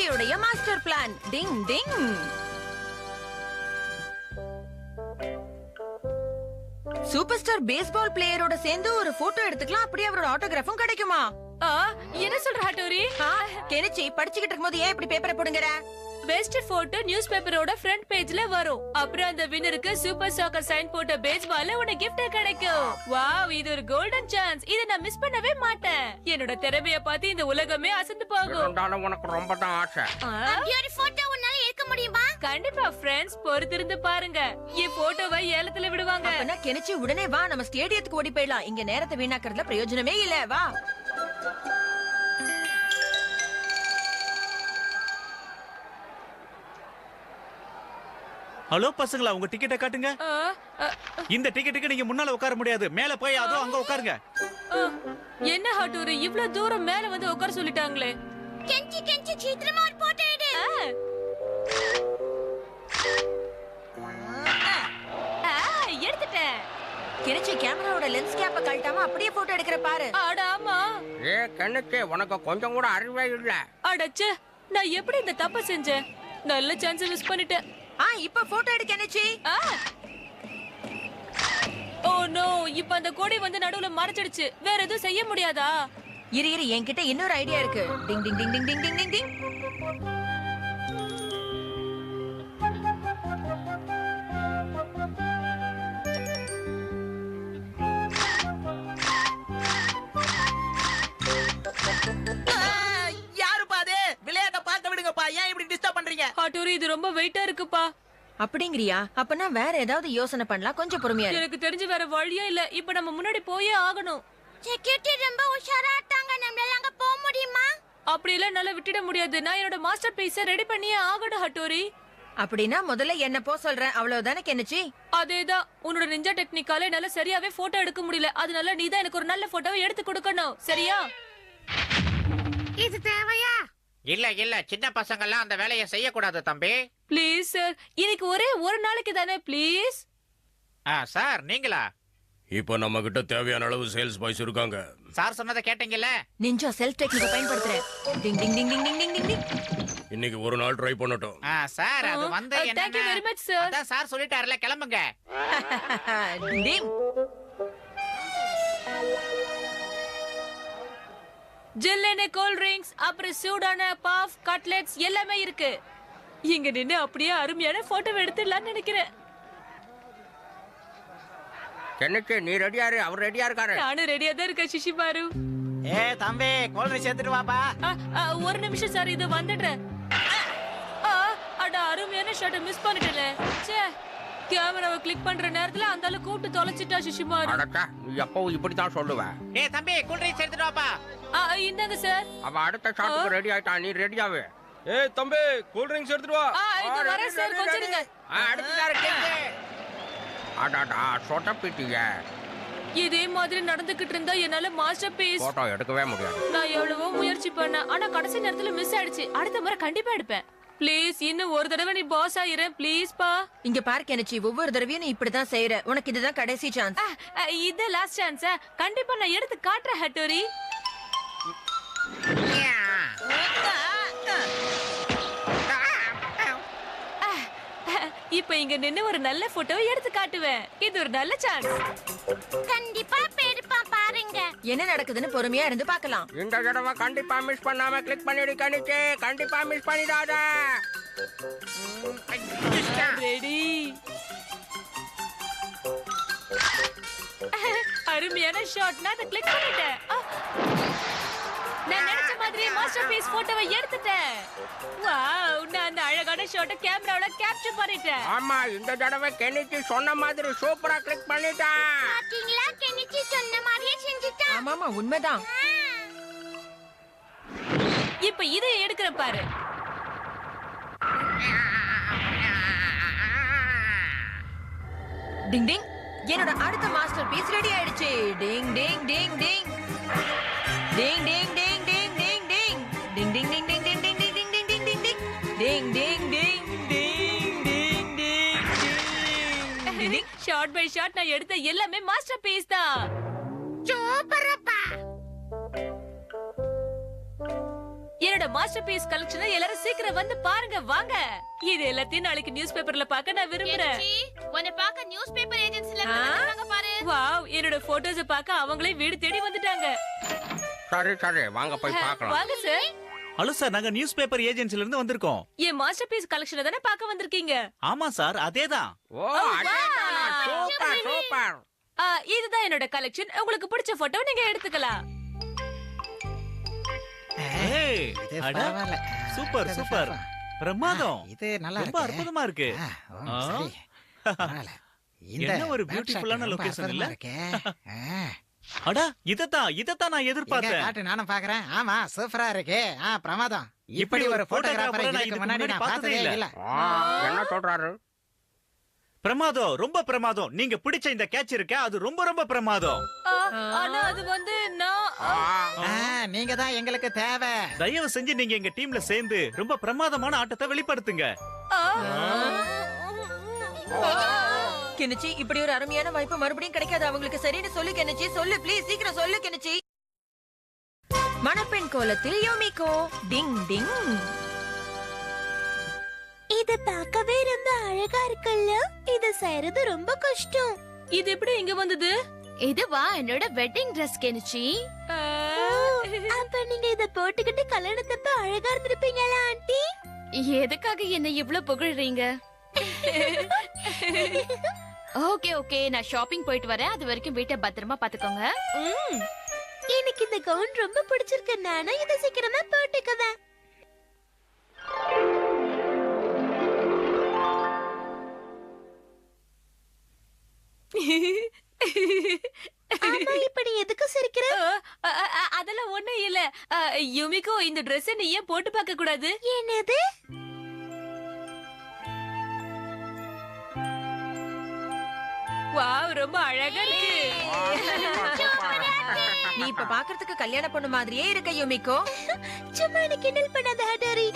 கெனிச்சியோட master plan. டிங் டிங். Super star baseball பிளேயரோட சேர்ந்து ஒரு photo எடுத்துக்கலாம். அப்படியே அவரோட ஆட்டோகிராஃபும் கிடைக்குமா? என்ன சொல்ற ஹட்டோரி? கெனிச்சி படிச்சுக்கிட்டு இருக்கும்போது ஏன் இப்படி பேப்பரை போடுங்கற? பெஸ்ட் போட்டோ நியூஸ் பேப்பரோட ஃப்ரண்ட் பேஜ்ல வரும். அப்புறம் அந்த வின்னருக்கு சூப்பர் சாக்கர் சைன் போட்ட பேஸ்பால்ல உனக்கு gift கிடைக்கும். வாவ், இது ஒரு கோல்டன் சான்ஸ். இத நான் மிஸ் பண்ணவே மாட்டேன். என்னோட திறமைய பார்த்து இந்த உலகமே அசந்து போகும். இருந்தாலும் உனக்கு ரொம்ப தான் ஆசை. அப்படி ஒரு போட்டோ உன்னால எடுக்க முடியுமா? கண்டிப்பா ஃப்ரெண்ட்ஸ், பொறுத்திருந்து பாருங்க. என் போட்டோவை ஏலத்துல விடுவாங்க. அப்பனா கெனிச்சி உடனே வா, நம்ம ஸ்டேடியத்துக்கு ஓடி போயிடலாம். இங்க நேரத்தை வீணாக்குறதுல பிரயோஜனமே இல்ல. வா. ஹலோ பசங்களா, உங்க டிக்கெட்டை காட்டுங்க. இந்த டிக்கெட்டுக்கு நீங்க முன்னால உட்கார முடியாது. மேல போய் அதோ அங்க உட்காருங்க. என்ன ஹட்டூரி, இவ்ளோ தூரம் மேல வந்து உட்கார சொல்லிட்டாங்களே. கெஞ்சி கெஞ்சி சீக்கிரமா ஒரு போட்டோ எடு. எடுத்துட்டேன். கெனிச்சி கேமராவோட லென்ஸ் கேப்ப கழட்டாம அப்படியே போட்டோ எடுக்கிற பாரு. அட ஆமா. கண்ணுக்கு உனக்கு கொஞ்சம் கூட அறிவே இல்ல. அடச்சே, நான் எப்படி இந்த தப்ப செஞ்சேன்? நல்ல சான்ஸ் மிஸ் பண்ணிட்டேன். இப்ப போட்டோ எடு கெனிச்சி. ஓ நோ, இப்ப அந்த கொடி வந்து நடுவுல மறைச்சிடுச்சு. வேற எதுவும் செய்ய முடியாதா? இரு இரு, என்கிட்ட இன்னொரு ஐடியா இருக்கு. டிங் ding ding ding ding ding ding டிங். ஹட்டூரி, இது ரொம்ப வெயிட்டா இருக்குப்பா. அப்படிங்கறியா? அப்பனா வேற ஏதாவது யோசனை பண்ணலாம். கொஞ்சம் பொறுமையா இரு. எனக்கு தெரிஞ்சு வேற வழியே இல்ல. இப்ப நம்ம முன்னாடி போயே ஆகணும். செக்யூரிட்டி ரொம்ப உஷாரா இருக்காங்க. நம்மளால அங்க போக முடியுமா? அப்படி எல்லாம் என்னால விட்டுட முடியாது. நான் என்னோட மாஸ்டர் பீஸ ரெடி பண்ணியே ஆகணும் ஹட்டூரி. அப்படின்னா முதல்ல என்ன போ சொல்றேன், அவ்வளவுதானே கெனிச்சி? அதேதான். உன்னோட நிஞ்சா டெக்னிக்கால என்னால சரியாவே போட்டோ எடுக்க முடியல. அதனால நீ தான் எனக்கு ஒரு நல்ல போட்டோவை எடுத்து கொடுக்கணும். சரியா? இது தேவையா? இல்ல இல்ல, சின்ன பசங்க எல்லாம் அந்த வேலையை செய்யக்கூடாது தம்பி. ப்ளீஸ் சார், இன்னைக்கு ஒரே ஒரு நாளைக்கு தானே, ப்ளீஸ். சார் நீங்களா? இப்போ நம்ம கிட்ட தேவையான அளவு சேல்ஸ் பாய்ஸ் இருக்காங்க. சார் சொன்னதை கேட்டீங்கல்ல? நிஞ்சா செல்ஃப் டெக்னிக் பயன்படுத்துறேன். Ding ding ding ding ding ding ding ding. இன்னைக்கு ஒரு நாள் ட்ரை பண்ணட்டும். சார் அது வந்து Thank you very much, sir. அதான் சார் சொல்லிட்டாருல, கிளம்புங்க. டிங். ஜில்லுன்னு கூல் ட்ரிங்க்ஸ், அப்புறம் சூடான பஃப், கட்லெட்ஸ் எல்லாமே இருக்கு. இங்க நின்னு அப்படியே அருமையான போட்டோ எடுத்துடலாம்னு நினைக்கிறேன். கண்ணுக்கு நீ ரெடியா இரு, அவர் ரெடியா இருக்காரு. நானும் ரெடியா தான் இருக்கேன் சிஷிமாரு. தம்பி, கோல்ட்ரிங்க் சேர்த்துட்டு வாப்பா. ஒரு நிமிஷம் சார், இது வந்துடுறேன். அட, அருமையான ஷாட்டை மிஸ் பண்ணிட்டேனே. ச்சே, கேமராவை கிளிக் பண்ற நேரத்துல அந்த ஆளு கூப்பிட்டு தொலைச்சிட்டா சிஷிமாரு. அடக்கா, நீ எப்பவும் இப்படித்தான் சொல்லுவ. தம்பி, கூல்ட்ரிங்க் சேர்த்துட்டு வாப்பா. இந்தாங்க சார். அவ அடுத்த ஷாட்டுக்கு ரெடி ஆயிட்டா, நீ ரெடியாவே. தம்பி, கூல் ட்ரிங்க்ஸ் எடுத்துட்டு வா. இது வரேன் சார், கொஞ்சம் இருங்க. அடுத்ததாரு கேக்கு. அடடா, சொட்டப்பிட்டியே. இதே மாதிரி நடந்துகிட்டு இருந்தா என்னால மாஸ்டர் பீஸ் போட்டோ எடுக்கவே முடியாது. நான் எவ்வளவோ முயற்சி பண்ணேன். ஆனா கடைசி நேரத்துல மிஸ் ஆயிடுச்சு. அடுத்த முறை கண்டிப்பா எடுப்பேன். ப்ளீஸ், இன்னும் ஒரு தடவை நீ பாஸ் ஆயிரு ப்ளீஸ் பா. இங்க பாரு கெனிச்சி, ஒவ்வொரு தடவையும் நீ இப்படிதான் செய்யற. உனக்கு இதுதான் கடைசி சான்ஸ். இது லாஸ்ட் சான்ஸ். கண்டிப்பா நான் எடுத்து காட்டுறேன் ஹட்டோரி. இப்ப இங்க நின்னு ஒரு நல்ல போட்டோ எடுத்து காட்டுவேன். இது ஒரு நல்ல சான்ஸ். கண்டிப்பா எடுப்பா, பாருங்க. என்ன நடக்குதுன்னு பொறுமையா இருந்து பார்க்கலாம். இந்த தடவை கண்டிப்பா மிஸ் பண்ணாம கிளிக் பண்ணிடு கணிச்சு. கண்டிப்பா மிஸ் பண்ணிடாத. ரெடி. அருமையான ஷாட். நான் அதை கிளிக் பண்ணிட்டேன். நான் நினைச்ச மாதிரி மாஸ்டர் பீஸ் போட்டோவை எடுத்துட்டேன். வாவ், நான் அந்த அழகான ஷாட்டை கேமராவுல கேப்சர் பண்ணிட்டேன். ஆமா, இந்த தடவை கெனிச்சி சொன்ன மாதிரி சூப்பரா கிளிக் பண்ணிட்டான். பாத்தீங்களா, கெனிச்சி சொன்ன மாதிரியே செஞ்சுட்டான். ஆமாமா, உண்மைதான். இப்ப இதை எடுக்கிற பாரு. டிங் டிங். என்னோட அடுத்த மாஸ்டர் பீஸ் ரெடி ஆயிடுச்சு. டிங் ding ding ding. Ding ding ding ding ding ding. Ding ding ding ding ding ding ding ding ding ding ding. Ding ding ding ding ding ding ding. Short by short நான் எடுத்த எல்லாமே master piece தான். சூப்பரப்பா. என்னோட என்னோட master piece கலெக்ஷனை எல்லாரும் சீக்கிரம் வந்து பாருங்க வாங்க. இது எல்லாத்தையும் நாளைக்கு நியூஸ் பேப்பர்ல பார்க்க நான் விரும்புறேன். உன்னை பார்க்க நியூஸ் பேப்பர் ஏஜென்சில இருந்து பாரு. வாவ், என்னோட போட்டோஸ பார்க்க அவங்களே வீடு தேடி வந்துட்டாங்க. சரி சரி வாங்க போய் பார்க்கலாம். வாங்க சார். ஹலோ சார், நாங்க நியூஸ் பேப்பர் ஏஜென்சில இருந்து வந்திருக்கோம். என் மாஸ்டர் பீஸ் கலெக்ஷனை தானே பார்க்க வந்திருக்கீங்க? ஆமா சார், அதேதான். ஓ அதேதானா? Super super. இதுதான் என்னோட கலெக்ஷன். உங்களுக்கு பிடிச்ச போட்டோ நீங்க எடுத்துக்கலாம். ஏய், இது அட, பரவாயில்ல. சூப்பர் இது சூப்பர், பரவா- பிரமாதம். இது நல்லா ரொம்ப இருக்கு. அற்புதமா இருக்கு. ஆ. சரி. பரவாயில்ல. இந்த என்ன ஒரு back பியூட்டிஃபுல்லான shot ரொம்ப லொகேஷன் இல்ல? அற்புதமா இருக்கே. அட, இதத்தான் நான் எங்க எதிர்பார்த்தேன். காட்டு, நானும் பாக்குறேன். ஆமா, சூப்பரா இருக்கு. பிரமாதம். இப்படி இப்படி ஒரு ஒரு போட்டோகிராஃபரை photographer-ஐ நான் இதுக்கு இதுக்கு முன்னாடி முன்னாடி நான் பார்த்ததே பார்த்ததே இல்ல. என்ன சொல்றாரு? பிரமாதம், ரொம்ப பிரமாதம். நீங்க பிடிச்ச இந்த கேட்ச் இருக்கே, அது ரொம்ப ரொம்ப பிரமாதம். ஆனா அது வந்து நான் நீங்க தான் எங்களுக்கு தேவை. தயவு செஞ்சு நீங்க எங்க டீம்ல சேர்ந்து ரொம்ப பிரமாதமான ஆட்டத்தை வெளிப்படுத்துங்க. கெனிச்சி, இப்படி ஒரு அருமையான வாய்ப்பு மறுபடியும் கிடைக்காது அவங்களுக்கு. சரின்னு சொல்லு கெனிச்சி, சொல்லு ப்ளீஸ், சீக்கிரம் சொல்லு கெனிச்சி. மணப்பெண் கோலத்தில் யோமிகோ. டிங் டிங். இது பார்க்கவே ரொம்ப அழகா இருக்குல்ல. இது செய்யறது ரொம்ப கஷ்டம். இது எப்படி இங்க வந்தது? இதுவா என்னோட வெட்டிங் ட்ரெஸ் கெனிச்சி. அப்ப நீங்க இத போட்டுக்கிட்டு கல்யாணத்தப்ப அழகா இருந்திருப்பீங்களா ஆண்டி? எதுக்காக என்ன இவ்ளோ புகழ்றீங்க? ஓகே ஓகே, நான் ஷாப்பிங் போயிட்டு வரேன். அது வரைக்கும் வீட்டை பத்திரமா பாத்துக்கோங்க. எனக்கு இந்த கவுன் ரொம்ப பிடிச்சிருக்கு. நானும் இத சீக்கிரமா போட்டுக்குவேன். அம்மா, இப்படி எதுக்கு சிரிக்கிற? அதெல்லாம் ஒண்ணும் இல்ல. யுமிகோ, இந்த Dress நீ ஏன் போட்டு பார்க்க கூடாது? என்னது? வாவ், ரொம்ப அழகா இருக்கு. நீ இப்ப பாக்குறதுக்கு கல்யாண பொண்ணு மாதிரியே இருக்க யோமிகோ. சும்மா என்ன கிண்டல் பண்ணாத ஹடாரி.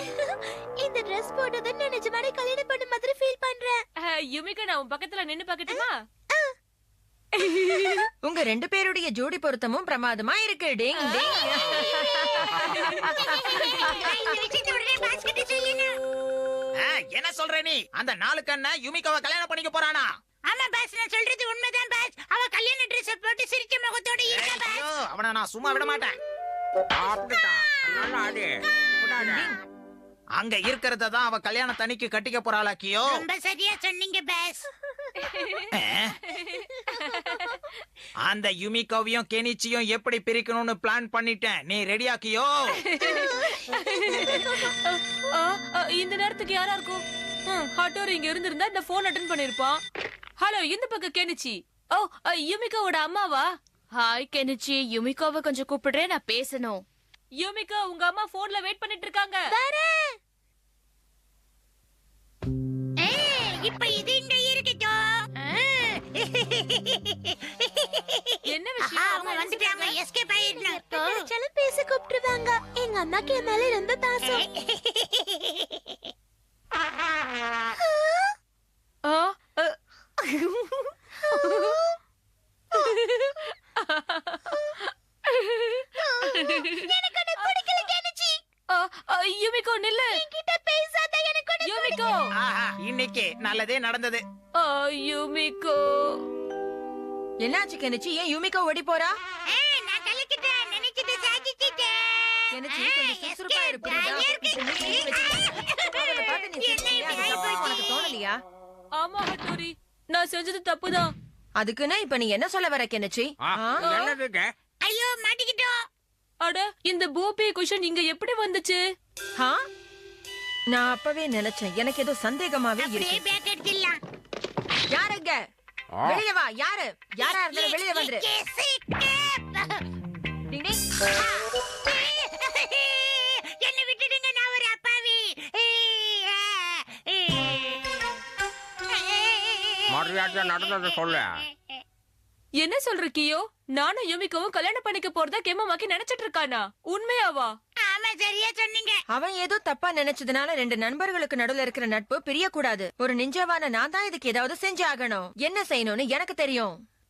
இந்த Dress போட்டத நான் நிஜமாவே கல்யாணம் பண்ண மாதிரி ஃபீல் பண்றேன். யுமிகோ, நான் உன் பக்கத்துல நின்னு பார்க்கட்டுமா? உங்க ரெண்டு பேருடைய ஜோடி பொருத்தமும் பிரமாதமா இருக்கு. டிங் டிங். என்ன சொல்ற நீ? அந்த நாலு கண்ண யுமிகாவை கல்யாணம் பண்ணிக்க போறானா? ஆமா பாஸ், நான் சொல்றது உண்மைதான் பாஸ். அவ கல்யாண Dress போட்டு சிரிச்ச முகத்தோட இருக்கா பாஸ். ஐயோ, அவனை நான் சும்மா விட மாட்டேன். அப்படிதான். நல்லா ஆடு. விடாத. அங்க இருக்கிறத தான் அவ கல்யாண தனிக்கு கட்டிக்க போறாளாக்கியோ. ரொம்ப சரியா சொன்னீங்க பாஸ். அந்த யுமிகாவையும் கெனிச்சியும் எப்படி பிரிக்கணும்னு பிளான் பண்ணிட்டேன். நீ ரெடியாக்கியோ? இந்த நேரத்துக்கு யாரா இருக்கும்? ஹட்டோர் இங்க இருந்திருந்தா இந்த போன் அட்டெண்ட் பண்ணிருப்பான். ஹலோ, இந்த பக்கம் கெனிச்சி. ஓ, யுமிகாவோட அம்மாவா? ஹாய் கெனிச்சி, யுமிகோவை கொஞ்சம் கூப்பிடுறேன், நான் பேசணும். யுமிகா, உங்க அம்மா போன்ல வெயிட் பண்ணிட்டு இருக்காங்க. இப்ப இது இங்க இருக்கட்டும். என்ன விஷயம்? அவங்க வந்துட்டாங்க, எஸ்கேப் ஆயிடலாம். எப்ப பேச கூப்பிட்டுருவாங்க. எங்க அம்மாக்கு என் மேல ரொம்ப பாசம். எனக்கு உன்னை பிடிக்கல கெனிச்சி. யுமிகோ, நில்லு. என்கிட்ட பேசாத, எனக்கு உன்னை யுமிகோ. ஆஹா, இன்னைக்கு நல்லதே நடந்தது. யுமிகோ. என்னாச்சு கெனிச்சி? ஏன் யூமிகா ஓடி போறா? நான் கலக்கிட்டேன், நினைச்சிட்டு சாதிச்சிட்டேன். கெனிச்சி, கொஞ்சம் சுறுசுறுப்பா இரு, புரியுதா? அவளை பார்த்து நீ சிரிச்சியா? அதுக்கப்புறம் உனக்கு தோணலையா? ஆமா ஹட்டோரி, நான் செஞ்சது தப்புதான். அதுக்குன்னு இப்ப நீ என்ன சொல்ல வர கெனிச்சி? என்னது இது? ஐயோ, மாட்டிக்கிட்டோம். அட, இந்த பூபி குஷன் இங்க எப்படி வந்துச்சு? நான் அப்பவே நினைச்சேன், எனக்கு ஏதோ சந்தேகமாவே அப்படியே இருக்கு. பேக் எடுத்துடலாம். யாருங்க? வெளிய வா. யாரு? யாரா இருந்தாலும் வெளிய வந்துரு. டிங் டிங். என்ன விட்டுடுங்க, நான் ஒரு அப்பாவி. மரியாதை நடந்தது சொல்லு. என்ன சொல்ற கியோ? நானும் யுமிகவும் கல்யாணம் பண்ணிக்க போறதா கெமமாக்கி நினைச்சிட்டு இருக்கானா? உண்மையாவா? ஆமா, சரியா சொன்னீங்க. அவன் ஏதோ தப்பா நினைச்சதுனால ரெண்டு நண்பர்களுக்கு நடுவுல இருக்கிற நட்பு பிரியக்கூடாது. ஒரு நிஞ்சவான நான் தான் இதுக்கு ஏதாவது செஞ்சு ஆகணும். என்ன செய்யணும்னு எனக்கு தெரியும்.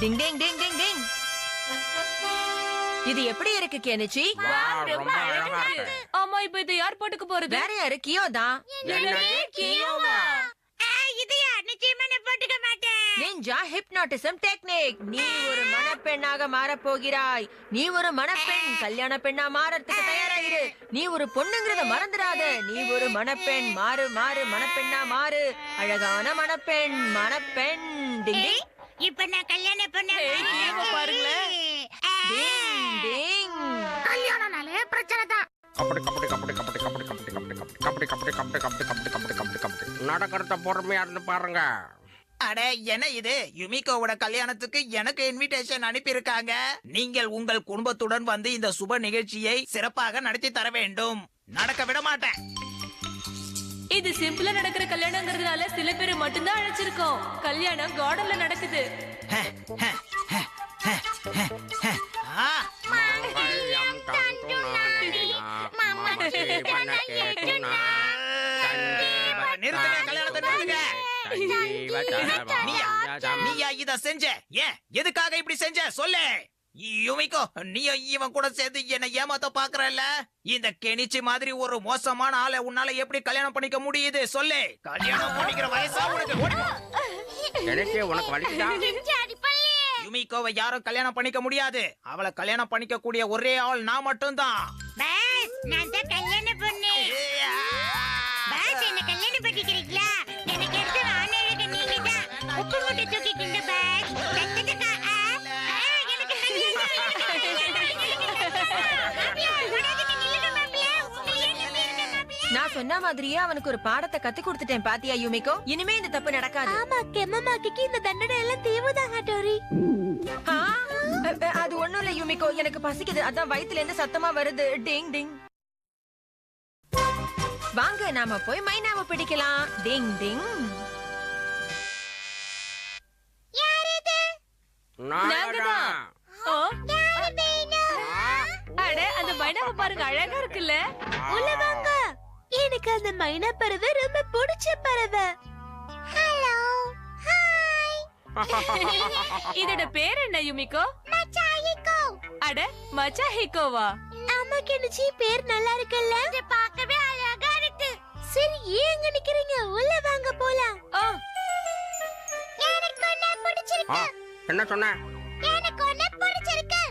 டிங் டிங் டிங் டிங் டிங். இது எப்படி இருக்கு கெனிச்சி? ரொம்ப அழகா இருக்கு. ஆமா, இப்ப இது யார் போட்டுக்க போறது? வேற யாரு? கியோ தான். Ninja hypnotism technique. நீ ஒரு மணப்பெண்ணாக மாறப் போகிறாய். நீ ஒரு மணப்பெண். கல்யாண பெண்ணா மாறறதுக்கு தயாராயிரு. நீ ஒரு பொண்ணுங்கிறத மறந்துடாத. நீ ஒரு மணப்பெண். மாறு மாறு, மணப்பெண்ணா மாறு. அழகான மணப்பெண். மணப்பெண். டிங் டிங். இப்ப நான் கல்யாணம் பண்ண கியோவை பாருங்களேன். டிங் டிங். கல்யாணம்னாலே பிரச்சனை தான். கபடி கபடி கபடி கபடி கபடி கபடி கபடி கபடி கபடி கபடி கபடி கபடி கபடி கபடி கபடி. நடக்கிறத பொறுமையா இருந்து பாருங்க. அட என்ன இது, யுமிகோவோட கல்யாணத்துக்கு எனக்கு இன்விடேஷன் அனுப்பியிருக்காங்க. நீங்கள் உங்கள் குடும்பத்துடன் வந்து இந்த சுப நிகழ்ச்சியை சிறப்பாக நடத்தி தர வேண்டும். நடக்க விட மாட்டேன். இது சிம்பிளா நடக்கிற கல்யாணங்கிறதுனால சில பேர் மட்டும்தான் அழைச்சிருக்கோம். கல்யாணம் கார்டன்ல நடக்குது. ஆ, மங்களம் தந்துநானேனா, மம ஜீவன கேதுனா, நிறுத்துங்க, கல்யாணத்தை நிறுத்துங்க. நீயா இத செஞ்ச? ஏன், எதுக்காக இப்படி செஞ்ச சொல்லு. யுமிகோ, நீ இவன் கூட சேர்ந்து என்ன ஏமாத்த பாக்குறல்ல? இந்த கெனிச்சி மாதிரி ஒரு மோசமான ஆளை உன்னால எப்படி கல்யாணம் பண்ணிக்க முடியுது சொல்லு. கல்யாணம் பண்ணிக்கிற வயசா உனக்கு? ஓடி போ. எனக்கு உனக்கு வலிக்குதா? யுமிகோவை யாரும் கல்யாணம் பண்ணிக்க முடியாது. அவளை கல்யாணம் பண்ணிக்க கூடிய ஒரே ஆள் நான் மட்டும்தான். பாஸ், நான் தான் கல்யாணம் பண்ணேன். பாஸ், என்ன கல்யாணம் பண்ணிக்கிறீங்களா? எனக்கு எடுத்து ஆணையக நீங்க தான். உப்பு மூட்டை தூக்கிக்கிங்க பாஸ். தட்டத்துக்கா, எனக்கு நான் சொன்ன மாதிரியே அவனுக்கு ஒரு பாடத்தை கத்து கொடுத்துட்டேன் பாத்தியா யுமிகோ? இனிமே இந்த தப்பு நடக்காது. ஆமா, கெம்மமாக்கிக்கு இந்த தண்டனை எல்லாம் தேவைதான் ஹட்டோரி. ஆ? அது ஒண்ணும் இல்ல யுமிகோ, எனக்கு பசிக்குது. அதான் வயித்துல இருந்து சத்தமா வருது. டிங் டிங். வாங்க நாம போய் மைனாவை பிடிக்கலாம். டிங் டிங். நாங்கதான். ஓ, அட அந்த மைனாவை பாருங்க, அழகா இருக்குல்ல? உள்ள வாங்க. எனக்கு அந்த மைனா பறவை ரொம்ப பிடிச்ச பறவை. Hello, hi. இதோட பேர் என்ன யுமிகோ? மச்சாயிகோ. அட மச்சாஹிகோவா? அம்மா கெனிச்சி, பேர் நல்லா இருக்குல்ல? இது பார்க்கவே அழகா இருக்கு. சரி, ஏன் அங்க நிக்கிறீங்க? உள்ள வாங்க போலாம். ஓ, எனக்கு ஒண்ணு பிடிச்சிருக்கு. என்ன சொன்ன? எனக்கு ஒண்ணு பிடிச்சிருக்கு.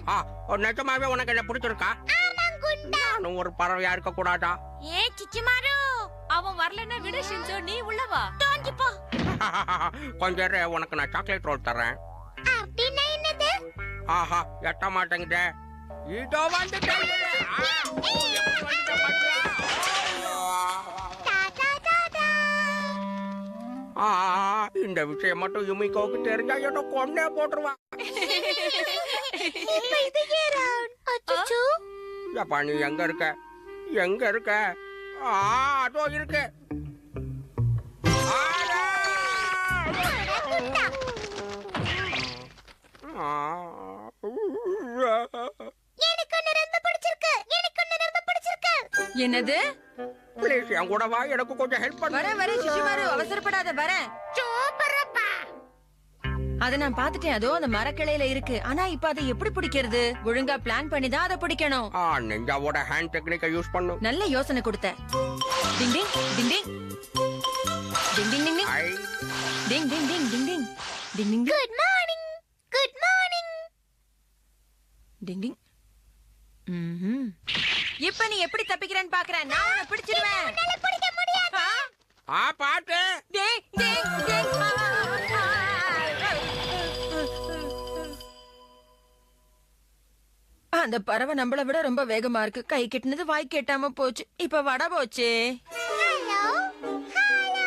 நிஜமாவே உனக்கு என்ன பிடிச்சிருக்கா? ஆமாங்குண்டா. நானும் ஒரு பறவையா இருக்க கூடாதா? ஏ சிச்சுமாரு, அவன் வரலன்னா விடு ஷின்சோ, நீ உள்ள வா. தோஞ்சி போ. கொஞ்சம் இரு, உனக்கு நான் சாக்லேட் ரோல் தரேன். அப்படின்னா என்னது? ஆஹா, எட்ட மாட்டேங்குதே. இதோ வந்துட்டேன். எப்படி வந்துட்டேன் பாத்தியா? டாடா டாடா. இந்த விஷயம் மட்டும் யுமிகோவுக்கு தெரிஞ்சா என்ன கொன்னே போட்டுருவான். இப்ப இது ஏறான். அச்சச்சோ. ஏப்பா நீ எங்க இருக்க? எங்க இருக்க? அதோ இருக்கு. எனக்கு ஒண்ணு ரொம்ப பிடிச்சிருக்கு. எனக்கு ஒண்ணு ரொம்ப பிடிச்சிருக்கு. என்னது? ப்ளீஸ் என் கூட வா, எனக்கு கொஞ்சம் ஹெல்ப் பண்ணு. வரேன் சிசுமாரு, அவசரப்படாத, வரேன். சூப்பரப்பா. அத நான் பாத்துட்டேன். அதோ அந்த மரக்கிளையில இருக்கு. ஆனா இப்ப அதை எப்படி பிடிக்கிறது? ஒழுங்கா பிளான் பண்ணி தான் அதை பிடிக்கணும். நெஞ்சாவோட ஹேண்ட் டெக்னிக்கை யூஸ் பண்ணு. நல்ல யோசனை கொடுத்த. Ding ding ding ding ding ding ding ஐ, ding ding ding ding ding ding ding good morning. Good morning. Ding ding. இப்ப நீ எப்படி தப்பிக்கிறேன்னு பாக்குறேன். நான் உன்னை பிடிச்சிருவேன். என்னால பிடிக்க முடியாது. பாத்து. டிங் டிங் டிங். அந்த பறவை நம்மள விட ரொம்ப வேகமா இருக்கு. கை கெட்டினது வாய் கேட்டாம போச்சு. இப்ப வட போச்சு. ஹலோ. ஹலோ.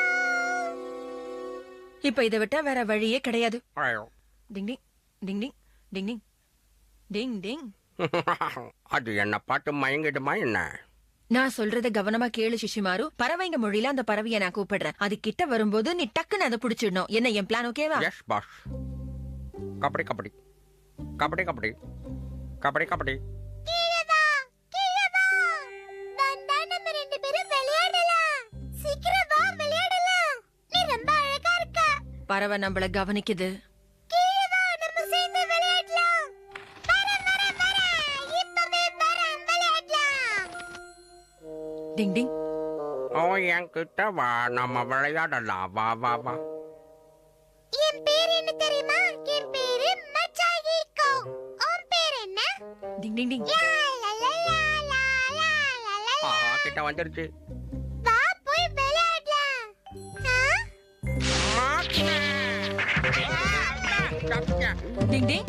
இப்ப இதை விட்டா வேற வழியே கிடையாது. ஐயோ. டிங் ding ding ding ding ding ding டிங். அது என்ன பார்த்து மயங்கிடுமா என்ன? நான் சொல்றத கவனமா கேளு சிஷிமாரு. பறவைங்க மொழியில அந்த பறவைய நான் கூப்பிடுறேன். அது கிட்ட வரும்போது நீ டக்குன்னு அதை புடிச்சிடணும். என்ன என் பிளான் ஓகேவா? Yes boss. கபடி கபடி கபடி கபடி கபடி கபடி. கீழே வா, கீழே வா. வந்தா நம்ம ரெண்டு பேரும் விளையாடலாம். சீக்கிரம் வா, விளையாடலாம். நீ ரொம்ப அழகா இருக்க. பறவை நம்மள கவனிக்குது. கீழே வா, நம்ம சேர்ந்து விளையாடலாம். வரேன், வரேன், வரேன். இப்பவே வரேன், விளையாடலாம். டிங் டிங். ஓ என்கிட்ட வா, நம்ம விளையாடலாம். வா வா வா. என் பேர் என்ன தெரியுமா? என் பேரு மச்சாஹிகோ. உன் பேர் என்ன? டிங் டிங் டிங். லா, லா, லா, லா, லா, லா, லா, லா. ஆஹா, கிட்ட வந்துருச்சு. வா, போய் விளையாடலாம். டிங் டிங்.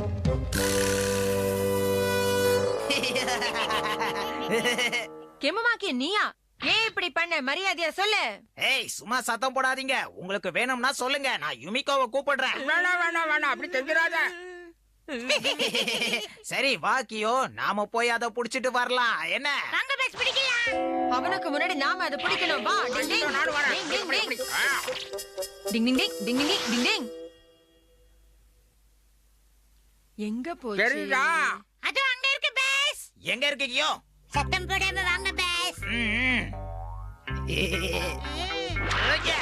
கெமுமாக்கி நீயா? ஏன் இப்படி பண்ண? மரியாதையா சொல்லு. ஏய் சும்மா சத்தம் போடாதீங்க. உங்களுக்கு வேணும்னா சொல்லுங்க, நான் யுமிகோவை கூப்பிடுறேன். வேணாம் வேணாம் வேணாம், அப்படி செஞ்சிடாத. சரி வா கியோ, நாம போய் அதை புடிச்சிட்டு வரலாம். என்ன? வாங்க பஸ் பிடிக்கலாம். அவனுக்கு முன்னாடி நாம அதை பிடிக்கணும். வா. டிங் டிங். நானும் வரேன். டிங் டிங் டிங். ஆ. டிங் ding ding. Ding ding ding டிங். எங்க போச்சு? தெரியுதா? அது அங்க இருக்கு பஸ். எங்க இருக்கு கியோ? சத்தம் போடாம வாங்க பஸ். ம். ஓகே.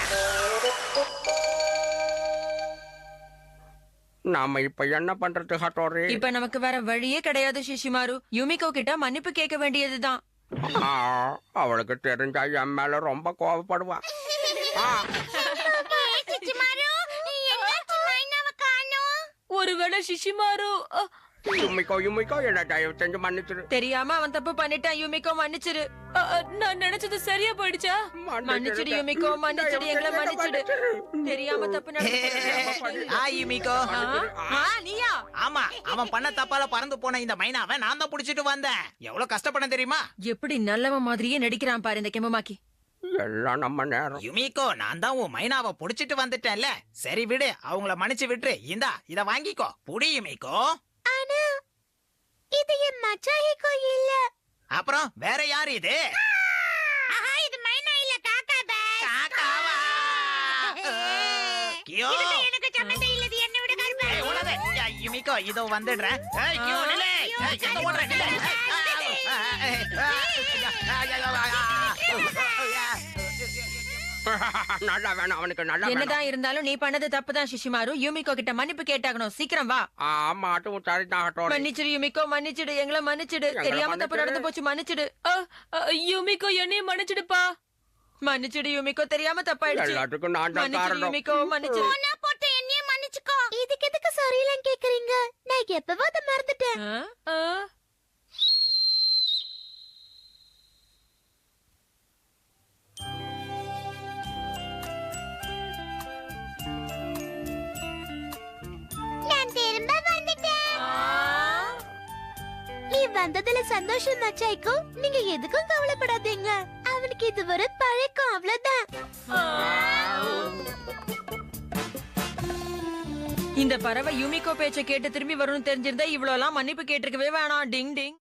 நாம இப்ப என்ன பண்றது ஹட்டோரி? இப்ப நமக்கு வேற வழியே கிடையாது சிஷிமாரு. யுமிகோ கிட்ட மன்னிப்பு கேட்க வேண்டியதுதான். ஆ, அவளுக்கு தெரிஞ்சா என் மேல ரொம்ப கோவப்படுவா. ஆ, ஏய், சிச்சுமாரு, என்னாச்சு மைனாவை காணோம்? ஒருவேளை சிஷிமாரு யுமிகோ யுமிகோ, என்ன தயவு செஞ்சு மன்னிச்சிரு. தெரியாம அவன் தப்பு பண்ணிட்டான். யுமிகோ மன்னிச்சிரு. நான் நினைச்சது சரியா போயிடுச்சா? மன்னிச்சிடு யுமிகோ, மன்னிச்சிடு, எங்களை மன்னிச்சிடு. தெரியாம தப்பு நடந்துச்சு. ஆ யுமிகோ. நீயா? ஆமா, அவன் பண்ண தப்பால பறந்து போன இந்த மைனாவை நான் தான் புடிச்சிட்டு வந்தேன். எவ்வளவு கஷ்டப்பட தெரியுமா? எப்படி நல்லவன் மாதிரியே நடிக்கிறான் பாரு இந்த கெமுமாக்கி. எல்லாம் நம்ம நேரம். யுமிகோ, நான் தான் உன் மைனாவை புடிச்சிட்டு வந்துட்டேன்ல. சரி விடு, அவங்கள மன்னிச்சு விட்டுரு. இந்தா இத வாங்கிக்கோ. புடி யுமிகோ. ஆனா இது என் மச்சாஹிகோ இல்ல. அப்புறம் வேற யாரு இது? ஆஹா, இது மைனா இல்ல, காக்கா பஸ். காக்காவா? கியோ. இதுக்கு எனக்கு சம்மந்தம் இல்ல, இது என்னை விட கருப்பு. ஏய், உனது. யுமிகோ, இதோ வந்துடுறேன். ஏய், கியோ, நில்லு. ஏய், எங்க ஓடுற? நில்லு. நல்லா வேணாம் அவனுக்கு, நல்லா வேணாம். என்னதான் இருந்தாலும் நீ பண்ணது தப்புதான் சிஷிமாரு. யுமிகோ கிட்ட மன்னிப்பு கேட்டாகணும். சீக்கிரம் வா. ஆமா, அதுவும் சரிதான் ஹட்டோரி. மன்னிச்சிடு யுமிகோ, மன்னிச்சிடு, எங்களை மன்னிச்சிடு. எங்களை தெரியாம தப்பு மன்னிச்சிடு. நடந்து போச்சு, மன்னிச்சிடு. யுமிகோ என்னையும் மன்னிச்சிடுப்பா. மன்னிச்சிடு யுமிகோ, தெரியாம தப்பாயிடுச்சு. எல்லாத்துக்கும் நான் தான் மன்னிச்சிடு காரணம். யுமிகோ, மன்னிச்சிடு. போனா போட்டு என்னையும் மன்னிச்சுக்கோ. இதுக்கு எதுக்கு சாரிலாம் கேக்குறீங்க? நான் எப்பவோ அதை மறந்துட்டேன். ஆ? நான் திரும்ப வந்துட்டேன். நீ வந்ததுல சந்தோஷம் மச்சாய்க்கோ. நீங்க எதுக்கும் கவலைப்படாதீங்க. அவனுக்கு இது ஒரு பழக்கம், அவ்வளவுதான். இந்த பறவை யுமிகோ பேச்ச கேட்டு திரும்பி வரும்னு தெரிஞ்சிருந்தா இவ்வளவு எல்லாம் மன்னிப்பு கேட்டிருக்கவே வேணாம். டிங் டிங்.